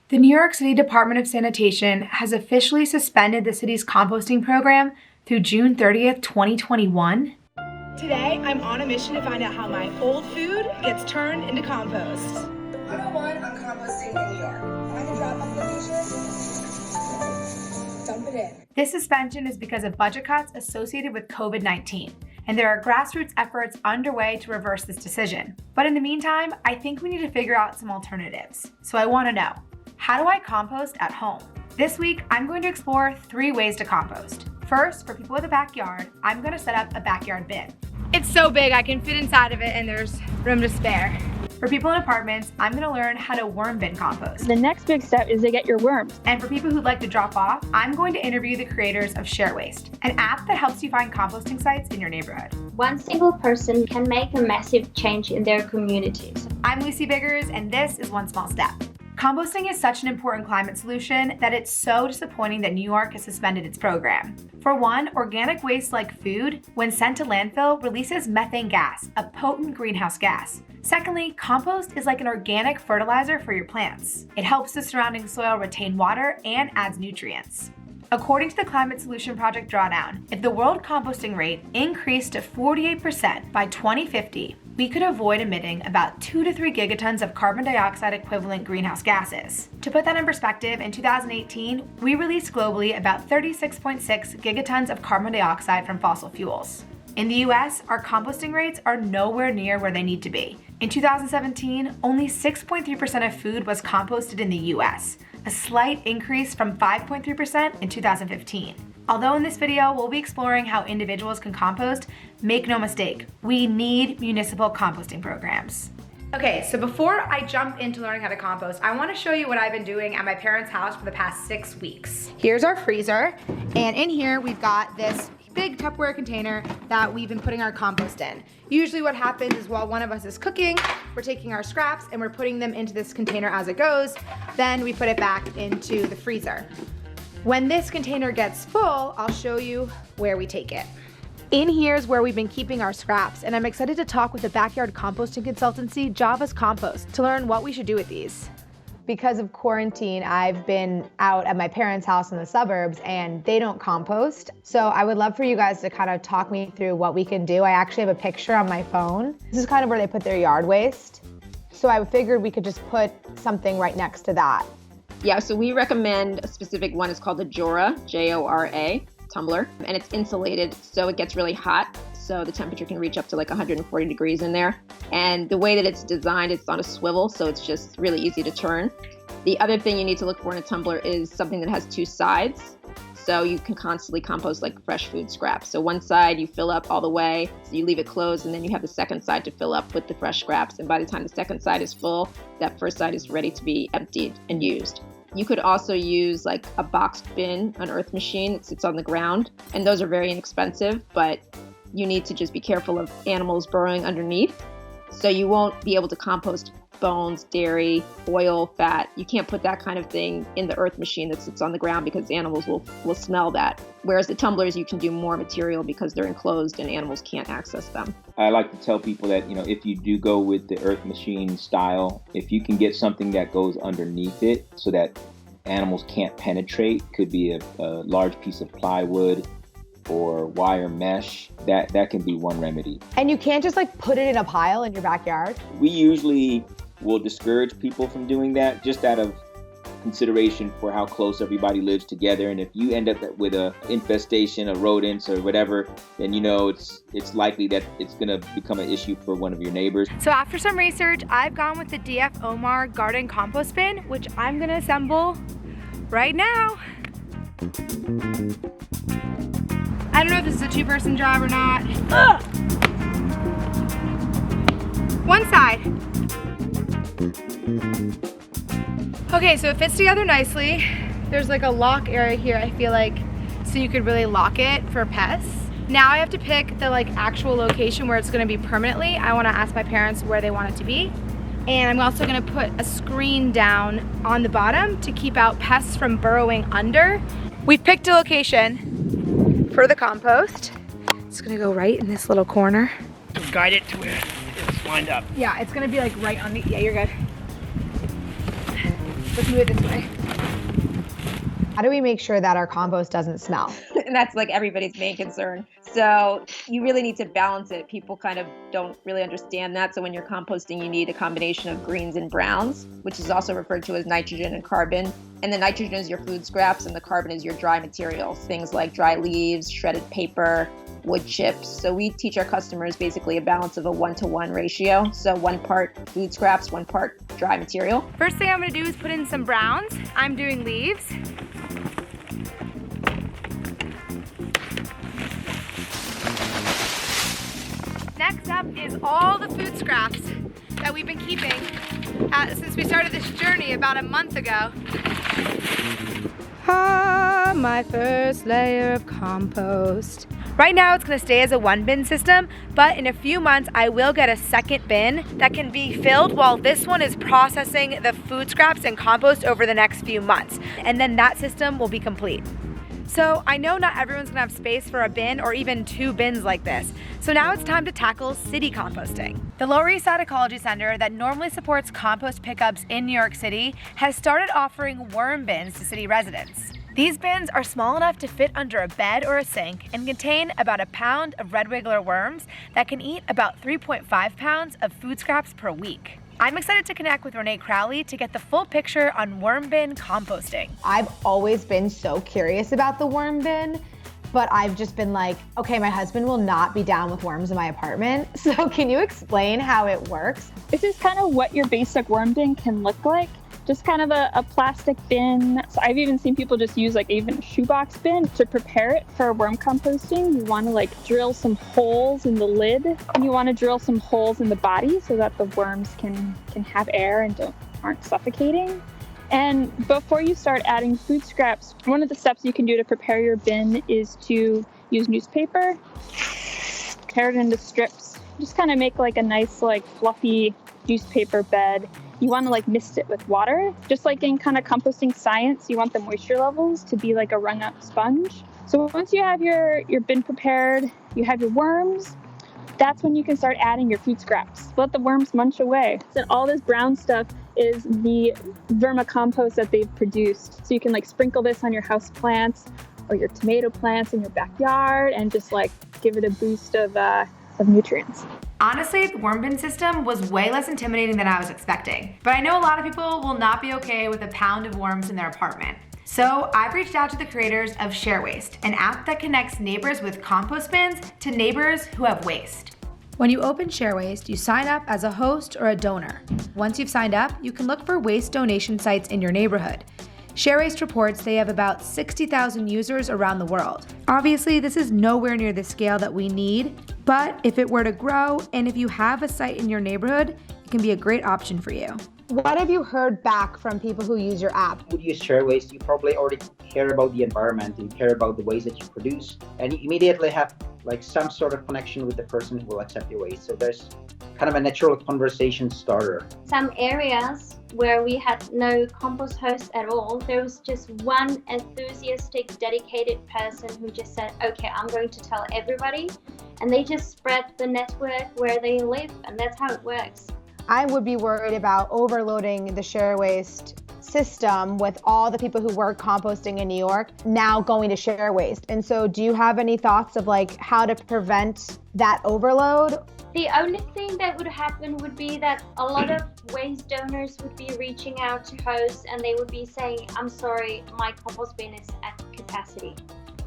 The New York City Department of Sanitation has officially suspended the city's composting program through June 30th, 2021. Today, I'm on a mission to find out how my old food gets turned into compost. The 101 on composting in New York. Find a drop-off location, dump it in. This suspension is because of budget cuts associated with COVID-19, and there are grassroots efforts underway to reverse this decision. But in the meantime, I think we need to figure out some alternatives. So I want to know, how do I compost at home? This week, I'm going to explore 3 ways to compost. First, for people with a backyard, I'm going to set up a backyard bin. It's so big, I can fit inside of it and there's room to spare. For people in apartments, I'm going to learn how to worm bin compost. The next big step is to get your worms. And for people who'd like to drop off, I'm going to interview the creators of Sharewaste, an app that helps you find composting sites in your neighborhood. One single person can make a massive change in their communities. I'm Lucy Biggers, and this is One Small Step. Composting is such an important climate solution that it's so disappointing that New York has suspended its program. For one, organic waste like food, when sent to landfill, releases methane gas, a potent greenhouse gas. Secondly, compost is like an organic fertilizer for your plants. It helps the surrounding soil retain water and adds nutrients. According to the Climate Solution Project Drawdown, if the world composting rate increased to 48% by 2050, we could avoid emitting about 2 to 3 gigatons of carbon dioxide equivalent greenhouse gases. To put that in perspective, in 2018, we released globally about 36.6 gigatons of carbon dioxide from fossil fuels. In the US, our composting rates are nowhere near where they need to be. In 2017, only 6.3% of food was composted in the US, a slight increase from 5.3% in 2015. Although in this video, we'll be exploring how individuals can compost, make no mistake, we need municipal composting programs. Okay, so before I jump into learning how to compost, I want to show you what I've been doing at my parents' house for the past 6 weeks. Here's our freezer, and in here we've got this big Tupperware container that we've been putting our compost in. Usually what happens is while one of us is cooking, we're taking our scraps and we're putting them into this container as it goes, then we put it back into the freezer. When this container gets full, I'll show you where we take it. In here is where we've been keeping our scraps, and I'm excited to talk with the backyard composting consultancy, Java's Compost, to learn what we should do with these. Because of quarantine, I've been out at my parents' house in the suburbs and they don't compost. So I would love for you guys to kind of talk me through what we can do. I actually have a picture on my phone. This is kind of where they put their yard waste. So I figured we could just put something right next to that. Yeah, so we recommend a specific one. It's called the Jora, J-O-R-A, tumbler, and it's insulated so it gets really hot. So the temperature can reach up to like 140 degrees in there. And the way that it's designed, it's on a swivel, so it's just really easy to turn. The other thing you need to look for in a tumbler is something that has 2 sides. So you can constantly compost like fresh food scraps. So one side you fill up all the way, so you leave it closed, and then you have the second side to fill up with the fresh scraps. And by the time the second side is full, that first side is ready to be emptied and used. You could also use like a boxed bin, an earth machine that sits on the ground. And those are very inexpensive, but you need to just be careful of animals burrowing underneath. So you won't be able to compost bones, dairy, oil, fat. You can't put that kind of thing in the earth machine that sits on the ground because animals will smell that. Whereas the tumblers, you can do more material because they're enclosed and animals can't access them. I like to tell people that, if you do go with the earth machine style, if you can get something that goes underneath it so that animals can't penetrate, could be a large piece of plywood or wire mesh, that can be one remedy. And you can't just like put it in a pile in your backyard? We usually will discourage people from doing that just out of consideration for how close everybody lives together. And if you end up with a infestation of rodents or whatever, then it's likely that it's gonna become an issue for one of your neighbors. So after some research, I've gone with the DF Omar garden compost bin, which I'm gonna assemble right now. I don't know if this is a 2-person job or not. Ugh! One side. Okay, so it fits together nicely. There's like a lock area here, I feel like, so you could really lock it for pests. Now I have to pick the like actual location where it's gonna be permanently. I wanna ask my parents where they want it to be. And I'm also gonna put a screen down on the bottom to keep out pests from burrowing under. We've picked a location for the compost. It's gonna go right in this little corner. Just guide it to where it's lined up. Yeah, it's gonna be like right on the, yeah, you're good. Let's move it this way. How do we make sure that our compost doesn't smell? And that's like everybody's main concern. So you really need to balance it. People kind of don't really understand that. So when you're composting, you need a combination of greens and browns, which is also referred to as nitrogen and carbon. And the nitrogen is your food scraps and the carbon is your dry materials, things like dry leaves, shredded paper, wood chips. So we teach our customers basically a balance of a 1-to-1 ratio. So 1 part food scraps, 1 part dry material. First thing I'm gonna do is put in some browns. I'm doing leaves. Next up is all the food scraps that we've been keeping since we started this journey about a month ago. My first layer of compost. Right now it's gonna stay as a 1-bin system, but in a few months I will get a second bin that can be filled while this one is processing the food scraps and compost over the next few months. And then that system will be complete. So I know not everyone's gonna have space for a bin or even 2 bins like this. So now it's time to tackle city composting. The Lower East Side Ecology Center that normally supports compost pickups in New York City has started offering worm bins to city residents. These bins are small enough to fit under a bed or a sink and contain about 1 pound of red wiggler worms that can eat about 3.5 pounds of food scraps per week. I'm excited to connect with Renee Crowley to get the full picture on worm bin composting. I've always been so curious about the worm bin, but I've just been like, okay, my husband will not be down with worms in my apartment. So can you explain how it works? This is kind of what your basic worm bin can look like. Just kind of a plastic bin. So I've even seen people just use like even a shoebox bin to prepare it for worm composting. You want to like drill some holes in the lid, and you want to drill some holes in the body so that the worms can have air and aren't suffocating. And before you start adding food scraps, one of the steps you can do to prepare your bin is to use newspaper, tear it into strips, just kind of make like a nice like fluffy newspaper bed. You want to like mist it with water. Just like in kind of composting science, you want the moisture levels to be like a wrung up sponge. So once you have your bin prepared, you have your worms, that's when you can start adding your food scraps. Let the worms munch away. So all this brown stuff is the vermicompost that they've produced. So you can like sprinkle this on your house plants or your tomato plants in your backyard and just like give it a boost of nutrients. Honestly, the worm bin system was way less intimidating than I was expecting. But I know a lot of people will not be okay with 1 pound of worms in their apartment. So I've reached out to the creators of Sharewaste, an app that connects neighbors with compost bins to neighbors who have waste. When you open Sharewaste, you sign up as a host or a donor. Once you've signed up, you can look for waste donation sites in your neighborhood. Sharewaste reports they have about 60,000 users around the world. Obviously, this is nowhere near the scale that we need, but if it were to grow and if you have a site in your neighborhood, it can be a great option for you. What have you heard back from people who use your app? Would use Sharewaste, you probably already care about the environment, you care about the waste that you produce, and you immediately have like some sort of connection with the person who will accept your waste. So there's kind of a natural conversation starter. Some areas where we had no compost host at all, there was just one enthusiastic, dedicated person who just said, okay, I'm going to tell everybody. And they just spread the network where they live, and that's how it works. I would be worried about overloading the Sharewaste system with all the people who work composting in New York now going to Sharewaste. And so do you have any thoughts of like how to prevent that overload? The only thing that would happen would be that a lot of waste donors would be reaching out to hosts and they would be saying, I'm sorry, my compost bin is at capacity.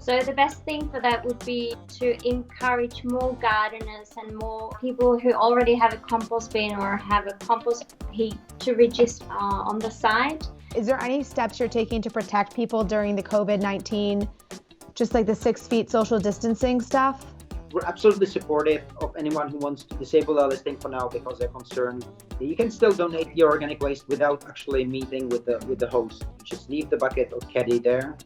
So the best thing for that would be to encourage more gardeners and more people who already have a compost bin or have a compost heap to register on the site. Is there any steps you're taking to protect people during the COVID-19, just like the 6 feet social distancing stuff? We're absolutely supportive of anyone who wants to disable our listing for now because they're concerned. You can still donate your organic waste without actually meeting with the host. You just leave the bucket or caddy there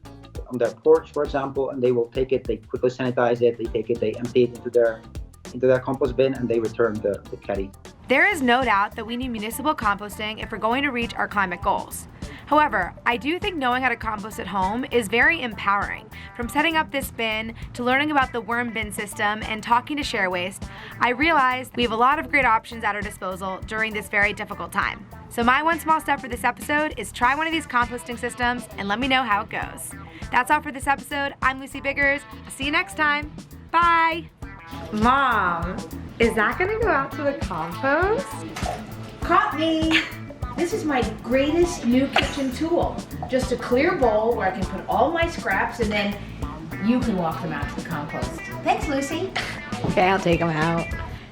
on their porch, for example, and they will take it, they quickly sanitize it, they take it, they empty it into their compost bin, and they return the caddy. There is no doubt that we need municipal composting if we're going to reach our climate goals. However, I do think knowing how to compost at home is very empowering. From setting up this bin to learning about the worm bin system and talking to Sharewaste, I realized we have a lot of great options at our disposal during this very difficult time. So my one small step for this episode is try one of these composting systems and let me know how it goes. That's all for this episode. I'm Lucy Biggers. I'll see you next time. Bye. Mom, is that gonna go out to the compost? Caught me! This is my greatest new kitchen tool. Just a clear bowl where I can put all my scraps and then you can walk them out to the compost. Thanks, Lucy. Okay, I'll take them out.